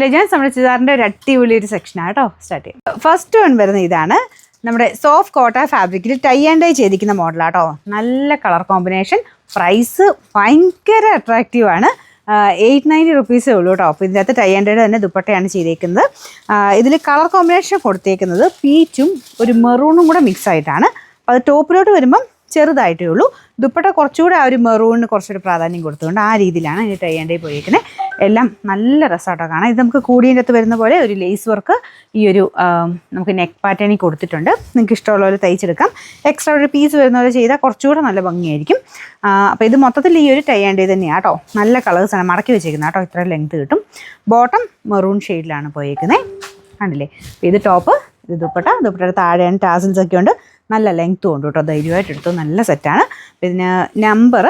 ഞാൻ നമ്മുടെ ചുരിദാറിൻ്റെ ഒരു അടിപൊളി ഒരു സെക്ഷനാണ് കേട്ടോ സ്റ്റാർട്ട് ചെയ്യാം. ഫസ്റ്റ് വൺ വരുന്നത് ഇതാണ്. നമ്മുടെ സോഫ്റ്റ് കോട്ടൺ ഫാബ്രിക്കിൽ ടൈ ആൻഡ് ഡൈ ചെയ്തിരിക്കുന്ന മോഡലാട്ടോ. നല്ല കളർ കോമ്പിനേഷൻ. പ്രൈസ് ഭയങ്കര അട്രാക്റ്റീവാണ്. 890 റുപ്പീസേ ഉള്ളൂ കേട്ടോ. അപ്പോൾ ഇതിൻ്റെ അകത്ത് ടൈ ആൻഡ് ഡൈ തന്നെ ദുപ്പട്ടയാണ് ചെയ്തേക്കുന്നത്. ഇതിൽ കളർ കോമ്പിനേഷൻ കൊടുത്തേക്കുന്നത് പീച്ചും ഒരു മെറൂണും കൂടെ മിക്സ് ആയിട്ടാണ്. അപ്പോൾ അത് ടോപ്പിലോട്ട് വരുമ്പം ചെറുതായിട്ടേ ഉള്ളൂ. ദുപ്പട്ട കുറച്ചുകൂടെ ആ ഒരു മെറൂണിന് കുറച്ചൊരു പ്രാധാന്യം കൊടുത്തുകൊണ്ട് ആ രീതിയിലാണ് ഇതിന് ടൈ ആൻഡ് ഡൈ പോയിരിക്കുന്നത്. എല്ലാം നല്ല രസമായിട്ടോ കാണാം. ഇത് നമുക്ക് കൂടിയതിൻ്റെ അകത്ത് വരുന്ന പോലെ ഒരു ലേസ് വർക്ക് ഈ ഒരു നമുക്ക് നെക്ക് പാറ്റേണിൽ കൊടുത്തിട്ടുണ്ട്. നിങ്ങൾക്ക് ഇഷ്ടമുള്ള പോലെ തയ്ച്ചെടുക്കാം. എക്സ്ട്രാ ഒരു പീസ് വരുന്ന പോലെ ചെയ്താൽ കുറച്ചുകൂടെ നല്ല ഭംഗിയായിരിക്കും. അപ്പോൾ ഇത് മൊത്തത്തിൽ ഈ ഒരു ടൈ ആൻഡ് ഡൈ തന്നെയാണ് കേട്ടോ. നല്ല കളേഴ്സാണ് മടക്കി വെച്ചേക്കുന്നത് കേട്ടോ. ഇത്ര ലെങ്ത് കിട്ടും. ബോട്ടം മെറൂൺ ഷെയ്ഡിലാണ് പോയിരിക്കുന്നത്. കണ്ടില്ലേ? അപ്പോൾ ഇത് ടോപ്പ്, ഇത് ദുപ്പട്ടയുടെ താഴെയാണ് ടാസിൽസ് ഒക്കെ ഉണ്ട്. നല്ല ലെങ്ത്തും ഉണ്ട് കേട്ടോ. ധൈര്യമായിട്ട് എടുത്തു. നല്ല സെറ്റാണ്. ഇതിന് നമ്പർ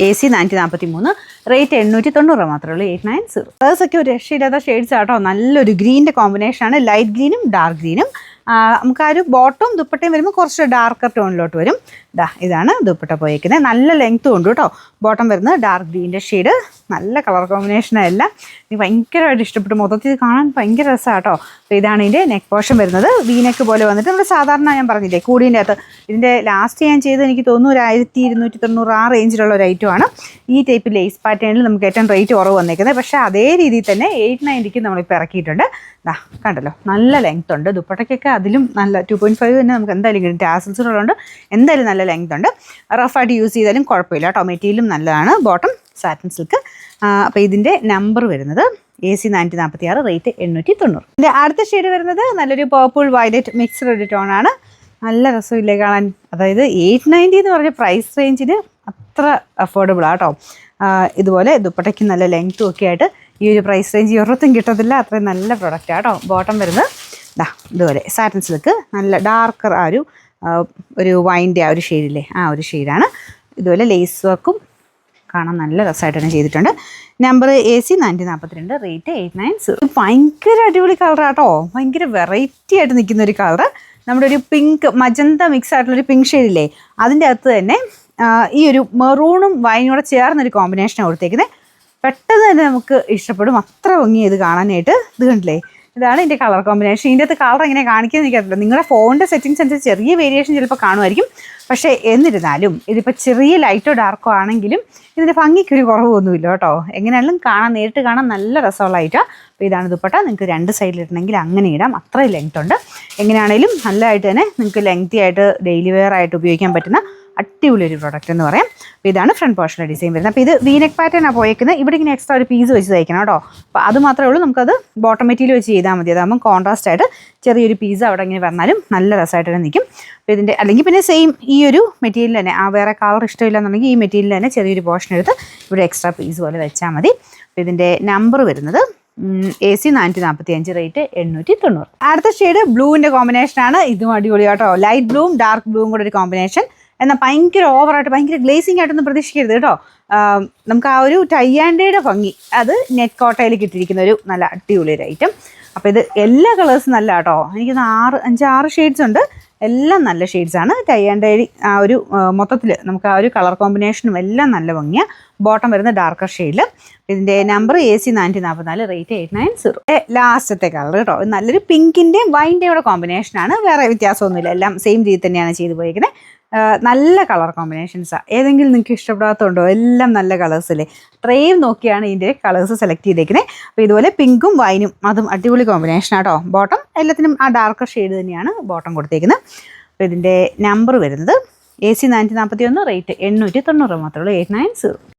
AC 443, റേറ്റ് 890 മാത്രമേ ഉള്ളൂ. 890. കളേഴ്സൊക്കെ ഒരു രക്ഷയില്ലാത്ത ഷെയ്ഡ്സ് ആട്ടോ. നല്ലൊരു ഗ്രീനിൻ്റെ കോമ്പിനേഷനാണ്. ലൈറ്റ് ഗ്രീനും ഡാർക്ക് ഗ്രീനും. നമുക്ക് ആ ഒരു ബോട്ടവും ദുപ്പട്ടയും വരുമ്പോൾ കുറച്ച് ഡാർക്കർ ടോണിലോട്ട് വരും. ഇതാണ് ദുപ്പട്ട പോയിരിക്കുന്നത്. നല്ല ലെങ്ത്തും ഉണ്ട് കേട്ടോ. ബോട്ടം വരുന്നത് ഡാർക്ക് ഗ്രീൻ്റെ ഷെയ്ഡ്. നല്ല കളർ കോമ്പിനേഷനെല്ലാം എനിക്ക് ഭയങ്കരമായിട്ട് ഇഷ്ടപ്പെട്ടു. മൊത്തത്തിൽ ഇത് കാണാൻ ഭയങ്കര രസമാണ് കേട്ടോ. അപ്പോൾ ഇതാണ് ഇതിൻ്റെ നെക്ക് പോർഷൻ വരുന്നത്. വീനെക്ക് പോലെ വന്നിട്ട് നമ്മൾ സാധാരണ ഞാൻ പറഞ്ഞില്ലേ കൂടിൻ്റെ അകത്ത് ഇതിൻ്റെ ലാസ്റ്റ് ഞാൻ ചെയ്ത് എനിക്ക് തോന്നുന്നു 1290 ആ റേഞ്ചിലുള്ള ഒരു ഐറ്റമാണ്. ഈ ടൈപ്പ് ലേസ് പാറ്റേണിൽ നമുക്ക് ഏറ്റവും റേറ്റ് കുറവ് വന്നേക്കുന്നത്. പക്ഷേ അതേ രീതിയിൽ തന്നെ 890 നമ്മളിപ്പോൾ ഇറക്കിയിട്ടുണ്ട്. കണ്ടല്ലോ, നല്ല ലെങ്ത് ഉണ്ട്. ദുപ്പട്ടയ്ക്കൊക്കെ അതിലും നല്ല 2.5 തന്നെ നമുക്ക് എന്തായാലും കിട്ടും. ടാസിൽസുകളുണ്ട്. എന്തായാലും നല്ല ലെങ്ത് ഉണ്ട്. റഫായിട്ട് യൂസ് ചെയ്താലും കുഴപ്പമില്ല കേട്ടോ. മെറ്റീരിയലും നല്ലതാണ്. Bottom satin silk. അപ്പോൾ ഇതിൻ്റെ നമ്പർ വരുന്നത് AC 446, റേറ്റ് 890. ഇതിൻ്റെ അടുത്ത ഷെയ്ഡ് വരുന്നത് നല്ലൊരു പർപ്പിൾ വയലറ്റ് മിക്സ്ഡ് ഒരു ടോണാണ്. നല്ല രസമില്ലേ കാണാൻ. അതായത് 890 എന്ന് പറഞ്ഞ പ്രൈസ് റേഞ്ചിന് അത്ര അഫോർഡബിൾ ആട്ടോ. ഇതുപോലെ ദുപ്പട്ടയ്ക്ക് നല്ല ലെങ്ത്തും ഒക്കെ ആയിട്ട് ഈ ഒരു പ്രൈസ് റേഞ്ച് ഒരിടത്തും കിട്ടത്തില്ല. അത്രയും നല്ല പ്രൊഡക്റ്റ് ആട്ടോ. ബോട്ടം വരുന്നത് ഇതുപോലെ സാറ്റിൻ സിൽക്ക്. നല്ല ഡാർക്കർ ആ ഒരു വൈൻ്റെ ആ ഒരു ഷെയ്ഡില്ലേ ആ ഒരു ഷെയ്ഡാണ്. ഇതുപോലെ ലേസ് വർക്കും കാണാൻ നല്ല രസമായിട്ട് തന്നെ ചെയ്തിട്ടുണ്ട്. Number AC 442, rate 890. ഭയങ്കര അടിപൊളി കളറാട്ടോ. ഭയങ്കര വെറൈറ്റി ആയിട്ട് നിൽക്കുന്ന ഒരു കളറ്. നമ്മുടെ ഒരു പിങ്ക് മജന്ത മിക്സ് ആയിട്ടുള്ളൊരു പിങ്ക് ഷെയ്ഡില്ലേ അതിൻ്റെ അകത്ത് തന്നെ ഈ ഒരു മെറൂണും വൈനോടെ ചേർന്നൊരു കോമ്പിനേഷനാണ് കൊടുത്തേക്കുന്നത്. പെട്ടെന്ന് തന്നെ നമുക്ക് ഇഷ്ടപ്പെടും. അത്ര ഭംഗി ഇത് കാണാനായിട്ട്. ഇത് കണ്ടില്ലേ? ഇതാണ് ഇതിൻ്റെ കളർ കോമ്പിനേഷൻ. ഇതിൻ്റെ അകത്ത് കളർ എങ്ങനെ കാണിക്കുന്നത് എനിക്കറിയില്ല. നിങ്ങളുടെ ഫോണിൻ്റെ സെറ്റിങ്സ് അനുസരിച്ച് ചെറിയ വേരിയേഷൻ ചിലപ്പോൾ കാണുമായിരിക്കും. പക്ഷേ എന്നിരുന്നാലും ഇതിപ്പോൾ ചെറിയ ലൈറ്റോ ഡാർക്കോ ആണെങ്കിലും ഇതിൻ്റെ ഭംഗിക്കൊരു കുറവൊന്നുമില്ല കേട്ടോ. എങ്ങനെയാണെങ്കിലും നേരിട്ട് കാണാൻ നല്ല രസമുള്ള ഐറ്റാണ്. അപ്പോൾ ഇതാണ് ദുപ്പട്ട. നിങ്ങൾക്ക് രണ്ട് സൈഡിലിടണമെങ്കിൽ അങ്ങനെ ഇടാം. അത്രയും ലെങ്ത് ഉണ്ട്. എങ്ങനെയാണെങ്കിലും നല്ലതായിട്ട് തന്നെ നിങ്ങൾക്ക് ലെങ്തി ആയിട്ട് ഡെയിലി വെയർ ആയിട്ട് ഉപയോഗിക്കാൻ പറ്റുന്ന അടിപൊളി ഒരു പ്രോഡക്റ്റ് എന്ന് പറയാം. അപ്പോൾ ഇതാണ് ഫ്രണ്ട് പോർഷനിലെ ഡിസൈൻ വരുന്നത്. അപ്പോൾ ഇത് വീനെക്ക് പാറ്റേണാണ് പോയേക്കുന്നത്. ഇവിടെ ഇങ്ങനെ എക്സ്ട്രാ ഒരു പീസ് വെച്ച് തയ്ക്കണം കേട്ടോ. അപ്പോൾ അത് മാത്രമേ ഉള്ളൂ. നമുക്കത് ബോട്ടം മെറ്റീരിയൽ വെച്ച് ചെയ്താൽ മതി. അതാകുമ്പോൾ കോൺട്രാസ്റ്റ് ആയിട്ട് ചെറിയൊരു പീസ് അവിടെ ഇങ്ങനെ വന്നാലും നല്ല രസമായിട്ട് തന്നെ നിൽക്കും. അപ്പോൾ ഇതിൻ്റെ അല്ലെങ്കിൽ പിന്നെ സെയിം ഈ ഒരു മെറ്റീരിയൽ തന്നെ വേറെ കളർ ഇഷ്ടമില്ല എന്നുണ്ടെങ്കിൽ ഈ മെറ്റീരിയൽ തന്നെ ചെറിയൊരു പോർഷൻ എടുത്ത് ഇവിടെ എക്സ്ട്രാ പീസ് പോലെ വെച്ചാൽ മതി. അപ്പോൾ ഇതിൻ്റെ നമ്പർ വരുന്നത് AC 445, റേറ്റ് 890. അടുത്ത ഷെയ്ഡ് ബ്ലൂവിൻ്റെ കോമ്പിനേഷനാണ്. ഇതും അടിപൊളി കേട്ടോ. ലൈറ്റ് ബ്ലൂവും ഡാർക്ക് ബ്ലൂവും കൂടെ ഒരു കോമ്പിനേഷൻ. എന്നാൽ ഭയങ്കര ഓവറായിട്ട് ഭയങ്കര ഗ്ലേസിംഗ് ആയിട്ടൊന്നും പ്രതീക്ഷിക്കരുത് കേട്ടോ. നമുക്ക് ആ ഒരു ടൈ ആൻഡ് ഡൈയുടെ ഭംഗി അത് നെറ്റ് കോട്ടയിലേക്ക് ഇട്ടിരിക്കുന്ന ഒരു നല്ല അടിപൊളി ഒരു ഐറ്റം. അപ്പോൾ ഇത് എല്ലാ കളേഴ്സും നല്ല കേട്ടോ. എനിക്ക് 5-6 ഷെയ്ഡ്സ് ഉണ്ട്. എല്ലാം നല്ല ഷെയ്ഡ്സാണ്. ടൈ ആൻഡ് ഡൈ ആ ഒരു മൊത്തത്തിൽ നമുക്ക് ആ ഒരു കളർ കോമ്പിനേഷനും എല്ലാം നല്ല ഭംഗിയാണ്. ബോട്ടം വരുന്ന ഡാർക്കർ ഷെയ്ഡിൽ. ഇതിൻ്റെ നമ്പർ AC 444, റേറ്റ് 890. ലാസ്റ്റത്തെ കളർ കേട്ടോ. നല്ലൊരു പിങ്കിൻ്റെയും വൈൻ്റെയും കൂടെ കോമ്പിനേഷനാണ്. വേറെ വ്യത്യാസമൊന്നുമില്ല. എല്ലാം സെയിം രീതിയിൽ തന്നെയാണ് ചെയ്തു പോയിരിക്കുന്നത്. നല്ല കളർ കോമ്പിനേഷൻസാണ്. ഏതെങ്കിലും നിങ്ങൾക്ക് ഇഷ്ടപ്പെടാത്തതുണ്ടോ? എല്ലാം നല്ല കളേഴ്സല്ലേ. ട്രേയും നോക്കിയാണ് ഇതിൻ്റെ കളേഴ്സ് സെലക്ട് ചെയ്തേക്കുന്നത്. അപ്പോൾ ഇതുപോലെ പിങ്കും വൈനും അതും അടിപൊളി കോമ്പിനേഷനാട്ടോ. ബോട്ടം എല്ലാത്തിനും ആ ഡാർക്കർ ഷെയ്ഡ് തന്നെയാണ് ബോട്ടം കൊടുത്തേക്കുന്നത്. അപ്പോൾ ഇതിൻ്റെ നമ്പർ വരുന്നത് AC 441, റേറ്റ് 890 മാത്രമേ ഉള്ളൂ. 890.